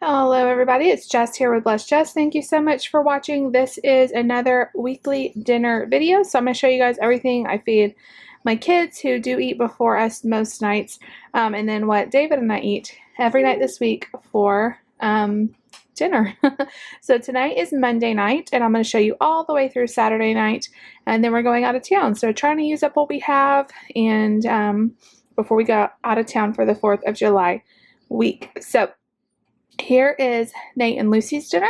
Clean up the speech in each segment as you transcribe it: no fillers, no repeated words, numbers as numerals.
Hello everybody, it's Jess here with Bless Jess. Thank you so much for watching. This is another weekly dinner video. So I'm going to show you guys everything I feed my kids who do eat before us most nights, and then what David and I eat every night this week for dinner. So tonight is Monday night, and I'm going to show you all the way through Saturday night, and then we're going out of town. So trying to use up what we have and before we go out of town for the 4th of July week. So here is Nate and Lucy's dinner.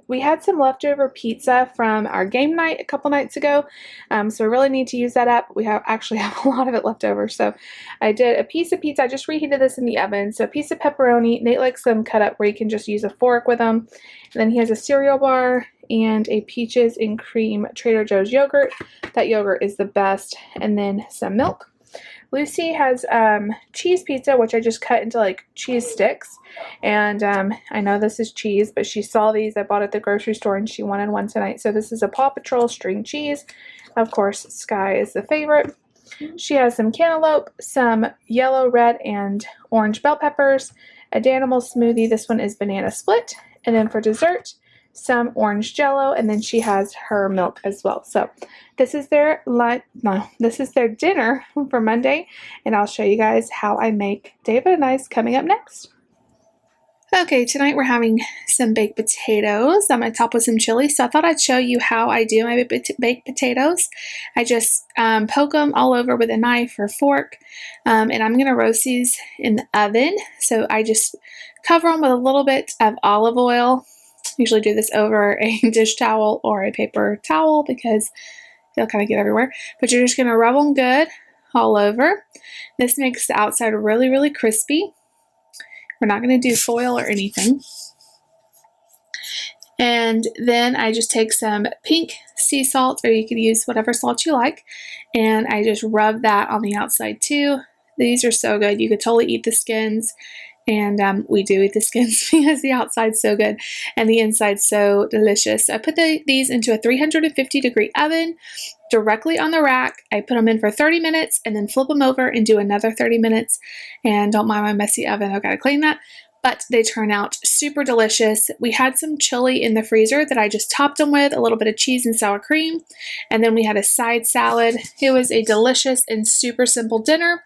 We had some leftover pizza from our game night a couple nights ago, so we really need to use that up. We actually have a lot of it left over, so I did a piece of pizza. I just reheated this in the oven. So a piece of pepperoni. Nate likes them cut up where you can just use a fork with them. And then he has a cereal bar and a peaches and cream Trader Joe's yogurt. That yogurt is the best. And then some milk. Lucy has cheese pizza, which I just cut into like cheese sticks. And I know this is cheese, but she saw these. I bought at the grocery store and she wanted one tonight. So this is a Paw Patrol string cheese. Of course, Sky is the favorite. She has some cantaloupe, some yellow, red, and orange bell peppers, a Danimal smoothie. This one is banana split. And then for dessert, some orange jello, and then she has her milk as well. So this is their dinner for Monday, and I'll show you guys how I make David and I's coming up next. Okay, tonight we're having some baked potatoes. I'm going to top with some chili, so I thought I'd show you how I do my baked potatoes. I just poke them all over with a knife or fork, and I'm going to roast these in the oven. So I just cover them with a little bit of olive oil. Usually do this over a dish towel or a paper towel because they'll kind of get everywhere. But you're just going to rub them good all over. This makes the outside really, really crispy. We're not going to do foil or anything. And then I just take some pink sea salt, or you could use whatever salt you like, and I just rub that on the outside too. These are so good. You could totally eat the skins. And we do eat the skins because the outside's so good and the inside's so delicious. So I put these into a 350-degree oven directly on the rack. I put them in for 30 minutes and then flip them over and do another 30 minutes. And don't mind my messy oven. I've got to clean that. But they turn out super delicious. We had some chili in the freezer that I just topped them with, a little bit of cheese and sour cream. And then we had a side salad. It was a delicious and super simple dinner.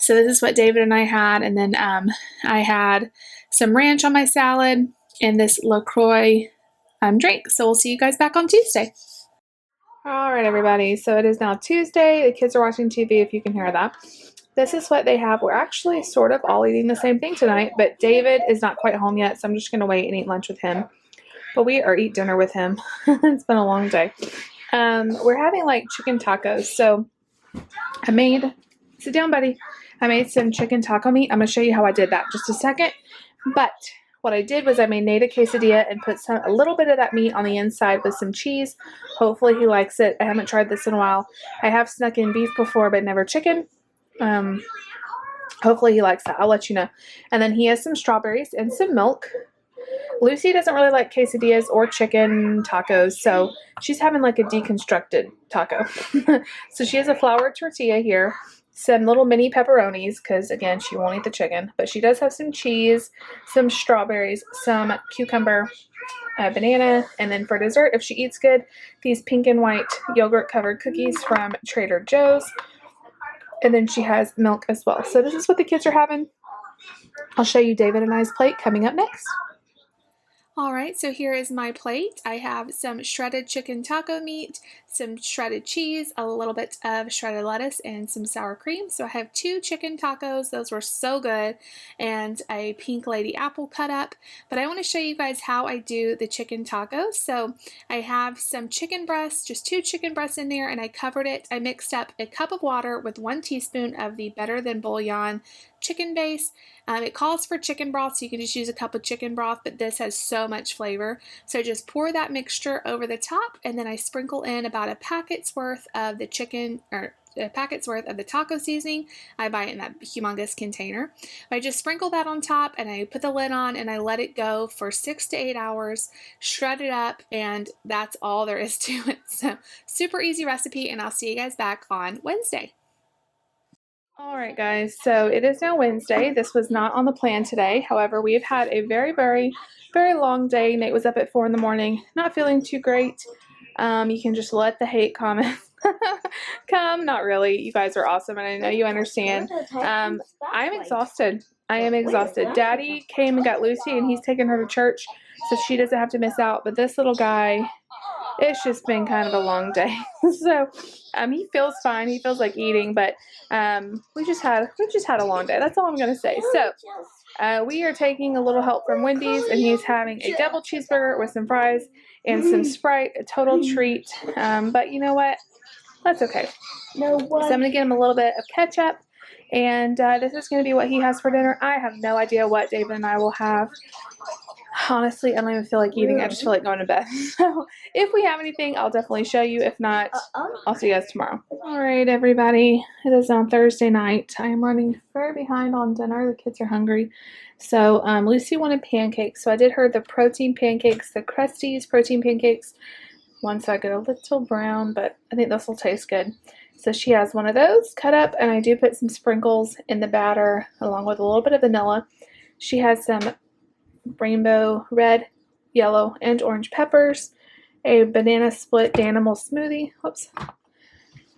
So this is what David and I had. And then I had some ranch on my salad and this LaCroix drink. So we'll see you guys back on Tuesday. All right, everybody. So it is now Tuesday. The kids are watching TV, if you can hear that. This is what they have. We're actually sort of all eating the same thing tonight, but David is not quite home yet, so I'm just going to wait and eat lunch with him. But eat dinner with him. It's been a long day. We're having like chicken tacos. So sit down, buddy. I made some chicken taco meat. I'm going to show you how I did that in just a second. But what I did was I made Nate a quesadilla and put a little bit of that meat on the inside with some cheese. Hopefully he likes it. I haven't tried this in a while. I have snuck in beef before, but never chicken. Hopefully he likes that. I'll let you know. And then he has some strawberries and some milk. Lucy doesn't really like quesadillas or chicken tacos, so she's having like a deconstructed taco. So she has a flour tortilla here, some little mini pepperonis, because again, she won't eat the chicken, but she does have some cheese, some strawberries, some cucumber, banana, and then for dessert, if she eats good, these pink and white yogurt covered cookies from Trader Joe's. And then she has milk as well. So this is what the kids are having. I'll show you David and I's plate coming up next. All right, so here is my plate. I have some shredded chicken taco meat, some shredded cheese, a little bit of shredded lettuce, and some sour cream. So I have 2 chicken tacos. Those were so good. And a pink lady apple cut up. But I want to show you guys how I do the chicken tacos. So I have some chicken breasts, just 2 chicken breasts in there, and I covered it. I mixed up a cup of water with 1 teaspoon of the Better Than Bouillon chicken base. It calls for chicken broth, so you can just use a cup of chicken broth, but this has so much flavor. So I just pour that mixture over the top, and then I sprinkle in about a packet's worth of the taco seasoning. I buy it in that humongous container. I just sprinkle that on top, and I put the lid on, and I let it go for 6 to 8 hours, shred it up, and that's all there is to it. So super easy recipe, and I'll see you guys back on Wednesday. Alright guys, so it is now Wednesday. This was not on the plan today. However, we've had a very long day. Nate was up at 4 in the morning, not feeling too great. You can just let the hate comments come. Not really. You guys are awesome and I know you understand. I'm exhausted. I am exhausted. Daddy came and got Lucy and he's taking her to church so she doesn't have to miss out. But this little guy, it's just been kind of a long day. So he feels fine. He feels like eating, but we just had a long day. That's all I'm gonna say. So we are taking a little help from Wendy's, and he's having a double cheeseburger with some fries and some Sprite. A total treat. But you know what? That's okay. So I'm gonna get him a little bit of ketchup, and this is gonna be what he has for dinner. I have no idea what David and I will have. Honestly, I don't even feel like eating. I just feel like going to bed. So if we have anything, I'll definitely show you. If not, I'll see you guys tomorrow. All right, everybody. It is on Thursday night. I am running very behind on dinner. The kids are hungry. So Lucy wanted pancakes. So I did her the protein pancakes, the Krusteaz protein pancakes. One side got a little brown, but I think this will taste good. So she has one of those cut up, and I do put some sprinkles in the batter along with a little bit of vanilla. She has some rainbow red, yellow, and orange peppers, a banana split Danimal smoothie, a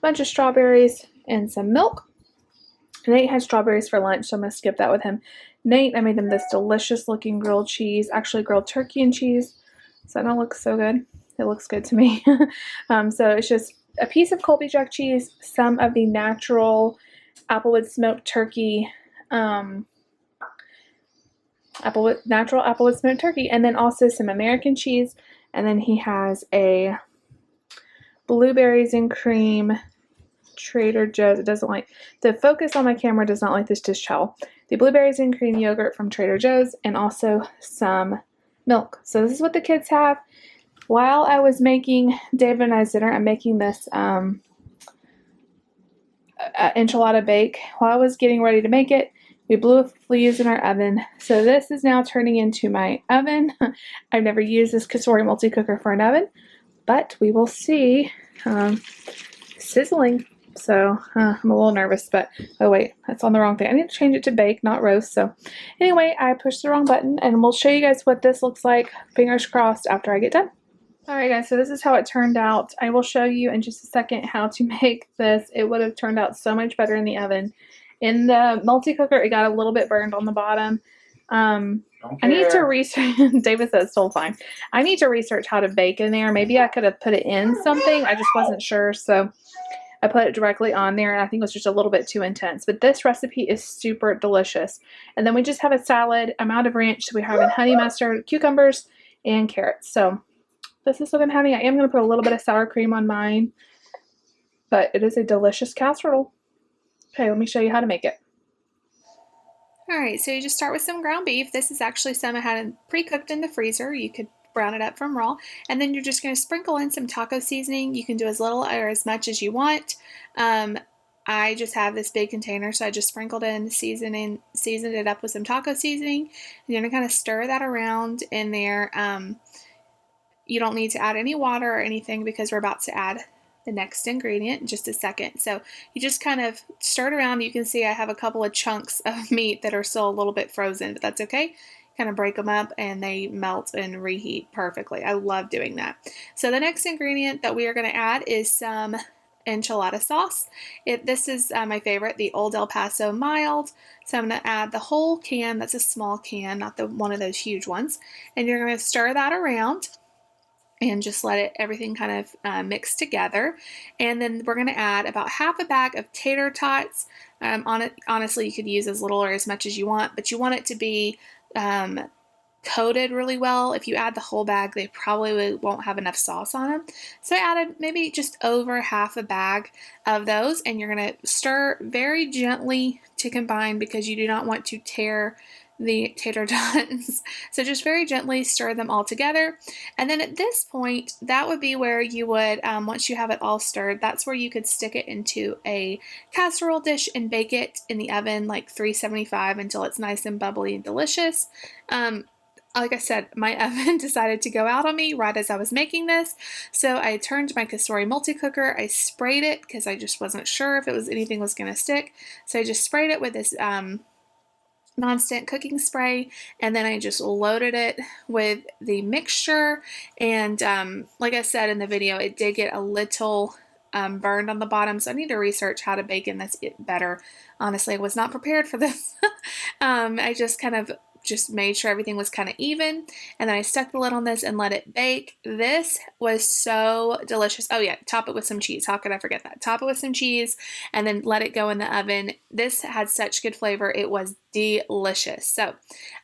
bunch of strawberries, and some milk. Nate had strawberries for lunch, so I'm going to skip that with him. Nate, I made him this delicious looking grilled cheese, actually grilled turkey and cheese. So that looks so good. It looks good to me. So it's just a piece of Colby Jack cheese, some of the natural Applewood smoked turkey, natural Applewood smoked turkey, and then also some American cheese. And then he has a blueberries and cream Trader Joe's. It doesn't like the focus on my camera, does not like this dish towel. The blueberries and cream yogurt from Trader Joe's, and also some milk. So this is what the kids have. While I was making David and I's dinner, I'm making this enchilada bake. While I was getting ready to make it, we blew a fuse in our oven. So this is now turning into my oven. I've never used this Kasori multi-cooker for an oven, but we will see. Sizzling. So I'm a little nervous, but oh wait, that's on the wrong thing. I need to change it to bake, not roast. So anyway, I pushed the wrong button, and we'll show you guys what this looks like, fingers crossed, after I get done. Alright guys, so this is how it turned out. I will show you in just a second how to make this. It would have turned out so much better in the oven. In the multi-cooker, it got a little bit burned on the bottom. I need to research. David says still fine. I need to research how to bake in there. Maybe I could have put it in something. I just wasn't sure, so I put it directly on there, and I think it was just a little bit too intense. But this recipe is super delicious. And then we just have a salad. I'm out of ranch, so we're having honey mustard, cucumbers, and carrots. So this is what I'm having. I am going to put a little bit of sour cream on mine, but it is a delicious casserole. Okay, let me show you how to make it. Alright, so you just start with some ground beef. This is actually some I had pre-cooked in the freezer. You could brown it up from raw. And then you're just going to sprinkle in some taco seasoning. You can do as little or as much as you want. I just have this big container, so I just sprinkled in seasoned it up with some taco seasoning. And you're going to kind of stir that around in there. You don't need to add any water or anything because we're about to add the next ingredient in just a second. So you just kind of stir it around. You can see I have a couple of chunks of meat that are still a little bit frozen, but that's okay. Kind of break them up and they melt and reheat perfectly. I love doing that. So the next ingredient that we are going to add is some enchilada sauce. This is my favorite, the Old El Paso mild. So I'm going to add the whole can. That's a small can, not the one of those huge ones. And you're going to stir that around and just let everything kind of mix together. And then we're going to add about half a bag of tater tots. Honestly, you could use as little or as much as you want, but you want it to be coated really well. If you add the whole bag, they probably won't have enough sauce on them. So I added maybe just over half a bag of those, and you're going to stir very gently to combine because you do not want to tear the tater tots. So just very gently stir them all together. And then at this point, that would be where you would, once you have it all stirred, that's where you could stick it into a casserole dish and bake it in the oven like 375 until it's nice and bubbly and delicious. like I said, my oven decided to go out on me right as I was making this. So I turned my Cosori multi-cooker. I sprayed it because I just wasn't sure if anything was going to stick. So I just sprayed it with this non-stick cooking spray, and then I just loaded it with the mixture. And like I said in the video, it did get a little burned on the bottom, so I need to research how to bake in this better. Honestly, I was not prepared for this. I just made sure everything was kind of even, and then I stuck the lid on this and let it bake. This was so delicious. Oh yeah, top it with some cheese. How could I forget that? Top it with some cheese and then let it go in the oven. This had such good flavor. It was delicious. So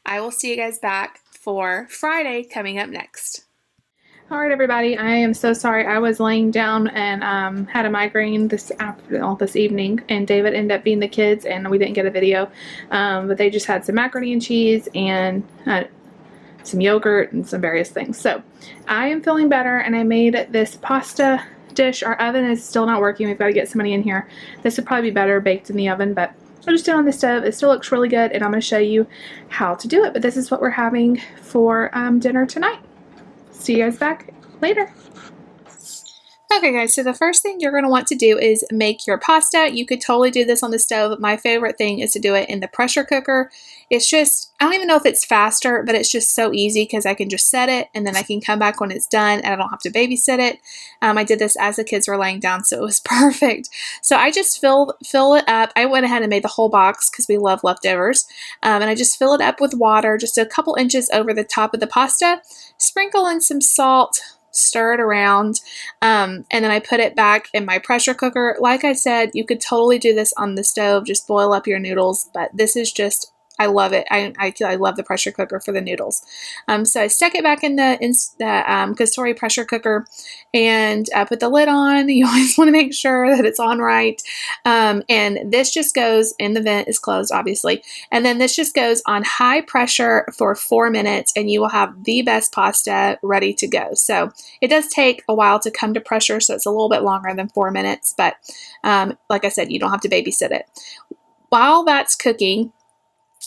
I will see you guys back for Friday coming up next. All right, everybody. I am so sorry. I was laying down and had a migraine this evening, and David ended up being the kids, and we didn't get a video. But they just had some macaroni and cheese and some yogurt and some various things. So I am feeling better, and I made this pasta dish. Our oven is still not working. We've got to get somebody in here. This would probably be better baked in the oven, but I just did it on the stove. It still looks really good, and I'm going to show you how to do it. But this is what we're having for dinner tonight. See you guys back later. Okay guys, so the first thing you're going to want to do is make your pasta. You could totally do this on the stove. My favorite thing is to do it in the pressure cooker. It's just, I don't even know if it's faster, but it's just so easy because I can just set it and then I can come back when it's done and I don't have to babysit it. I did this as the kids were laying down, so it was perfect. So I just fill it up. I went ahead and made the whole box because we love leftovers. And I just fill it up with water, just a couple inches over the top of the pasta. Sprinkle in some salt, stir it around, and then I put it back in my pressure cooker. Like I said, you could totally do this on the stove, just boil up your noodles, but this is just, I love it. I love the pressure cooker for the noodles. So I stuck it back in the Cosori pressure cooker and put the lid on. You always want to make sure that it's on right. And this just goes in, the vent is closed, obviously. And then this just goes on high pressure for 4 minutes and you will have the best pasta ready to go. So it does take a while to come to pressure, so it's a little bit longer than 4 minutes, but like I said, you don't have to babysit it. While that's cooking,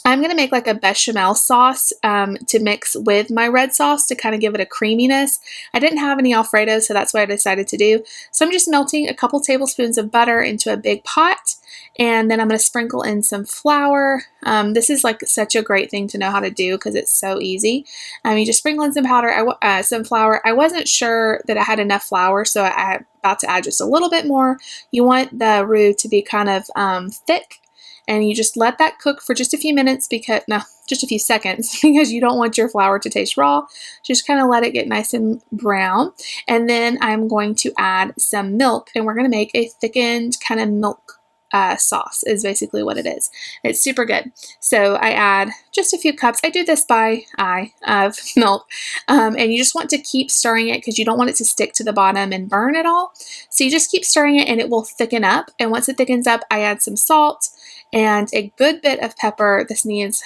I'm going to make like a bechamel sauce to mix with my red sauce to kind of give it a creaminess. I didn't have any Alfredo, so that's what I decided to do. So I'm just melting a couple tablespoons of butter into a big pot, and then I'm going to sprinkle in some flour. This is like such a great thing to know how to do because it's so easy. You just sprinkle in some some flour. I wasn't sure that I had enough flour, so I'm about to add just a little bit more. You want the roux to be kind of thick. And you just let that cook for just a few minutes just a few seconds because you don't want your flour to taste raw. Just kind of let it get nice and brown. And then I'm going to add some milk and we're going to make a thickened kind of milk sauce is basically what it is. It's super good. So I add just a few cups. I do this by eye of milk. And you just want to keep stirring it because you don't want it to stick to the bottom and burn it all. So you just keep stirring it and it will thicken up. And once it thickens up, I add some salt and a good bit of pepper. This needs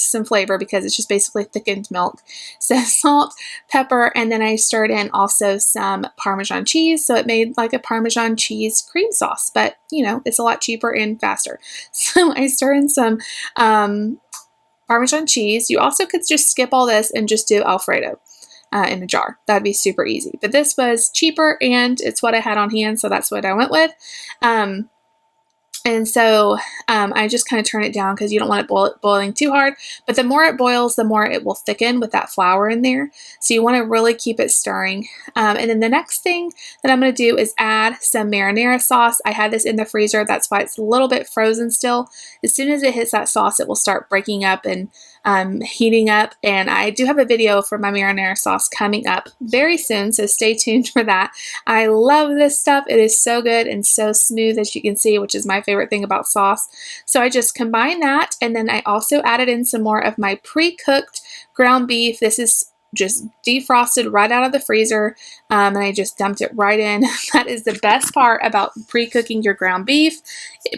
some flavor because it's just basically thickened milk. So salt, pepper, and then I stirred in also some Parmesan cheese. So it made like a Parmesan cheese cream sauce, but you know, it's a lot cheaper and faster. So I stir in some Parmesan cheese. You also could just skip all this and just do Alfredo in a jar. That'd be super easy. But this was cheaper and it's what I had on hand, so that's what I went with. And so I just kind of turn it down because you don't want it boiling too hard. But the more it boils, the more it will thicken with that flour in there. So you want to really keep it stirring. And then the next thing that I'm going to do is add some marinara sauce. I had this in the freezer. That's why it's a little bit frozen still. As soon as it hits that sauce, it will start breaking up and heating up. And I do have a video for my marinara sauce coming up very soon, so stay tuned for that. I love this stuff. It is so good and so smooth, as you can see, which is my favorite thing about sauce. So I just combine that, and then I also added in some more of my pre-cooked ground beef. This is just defrosted right out of the freezer, and I just dumped it right in. That is the best part about pre-cooking your ground beef,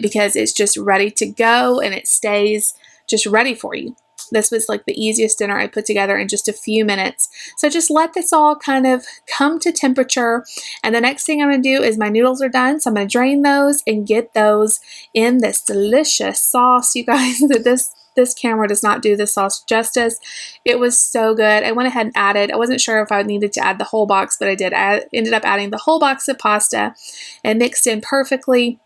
because it's just ready to go and it stays just ready for you. This was like the easiest dinner I put together in just a few minutes. So just let this all kind of come to temperature. And the next thing I'm going to do is my noodles are done. So I'm going to drain those and get those in this delicious sauce, you guys. This this camera does not do this sauce justice. It was so good. I went ahead and added, I wasn't sure if I needed to add the whole box, but I did. I ended up adding the whole box of pasta and mixed in perfectly.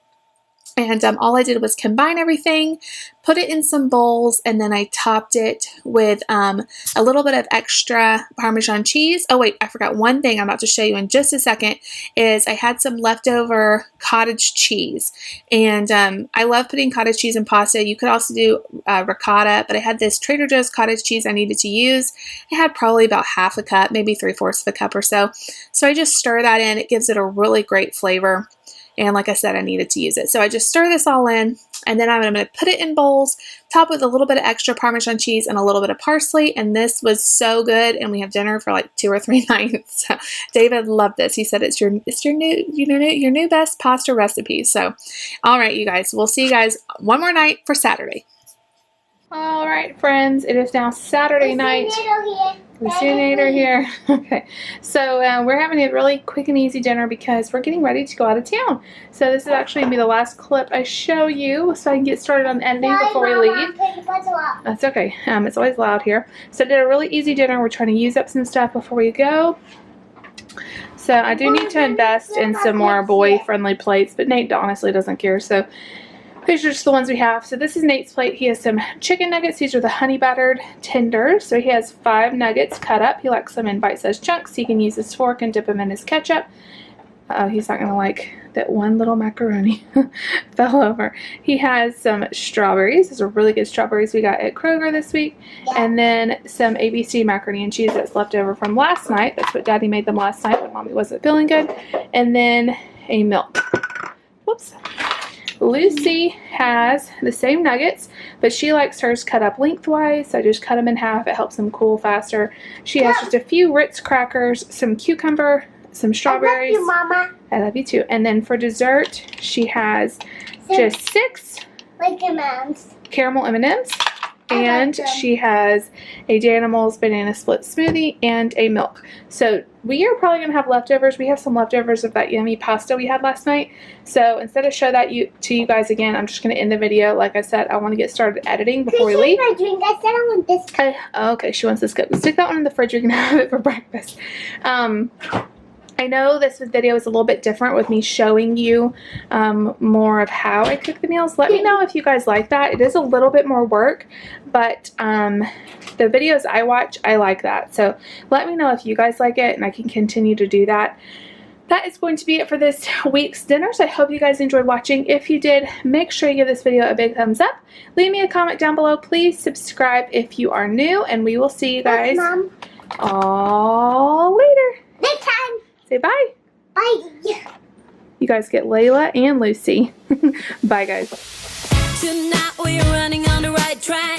And all I did was combine everything, put it in some bowls, and then I topped it with a little bit of extra Parmesan cheese. Oh wait, I forgot one thing I'm about to show you in just a second is I had some leftover cottage cheese. And I love putting cottage cheese in pasta. You could also do ricotta, but I had this Trader Joe's cottage cheese I needed to use. I had probably about half a cup, maybe 3/4 of a cup or so. So I just stir that in. It gives it a really great flavor. And like I said, I needed to use it. So I just stir this all in, and then I'm going to put it in bowls, top with a little bit of extra Parmesan cheese and a little bit of parsley. And this was so good. And we have dinner for like 2 or 3 nights. So David loved this. He said it's your new best pasta recipe. So, all right, you guys, we'll see you guys one more night for Saturday. All right, friends, it is now Saturday night. Nator here. Okay, so we're having a really quick and easy dinner because we're getting ready to go out of town. So this is actually going to be the last clip I show you so I can get started on editing before we leave. That's okay. It's always loud here. So I did a really easy dinner. We're trying to use up some stuff before we go. So I do need to invest in some more boy-friendly plates, but Nate honestly doesn't care, so these are just the ones we have. So this is Nate's plate. He has some chicken nuggets. These are the honey battered tenders. So he has 5 nuggets cut up. He likes them in bite-sized chunks. He can use his fork and dip them in his ketchup. He's not going to like that one little macaroni fell over. He has some strawberries. These are really good strawberries we got at Kroger this week. And then some ABC macaroni and cheese that's left over from last night. That's what Daddy made them last night when Mommy wasn't feeling good. And then a milk. Whoops. Lucy has the same nuggets, but she likes hers cut up lengthwise, so I just cut them in half. It helps them cool faster. She has just a few Ritz crackers, some cucumber, some strawberries. I love you, Mama. I love you too. And then for dessert, she has just 6 like M&Ms. Caramel M&Ms. And she has a Danimals banana split smoothie and a milk. So we are probably going to have leftovers. We have some leftovers of that yummy pasta we had last night. So instead of show that to you guys again, I'm just going to end the video. Like I said, I want to get started editing before we leave. My drink. I said I want this cup. Okay, she wants this cup. Stick that one in the fridge. You're going to have it for breakfast. I know this video is a little bit different with me showing you more of how I cook the meals. Let me know if you guys like that. It is a little bit more work, but the videos I watch, I like that. So let me know if you guys like it, and I can continue to do that. That is going to be it for this week's dinners. I hope you guys enjoyed watching. If you did, make sure you give this video a big thumbs up. Leave me a comment down below. Please subscribe if you are new, and we will see you guys all later. Next time. Say bye. Bye. You guys get Layla and Lucy. Bye, guys. Tonight we're running on the right track.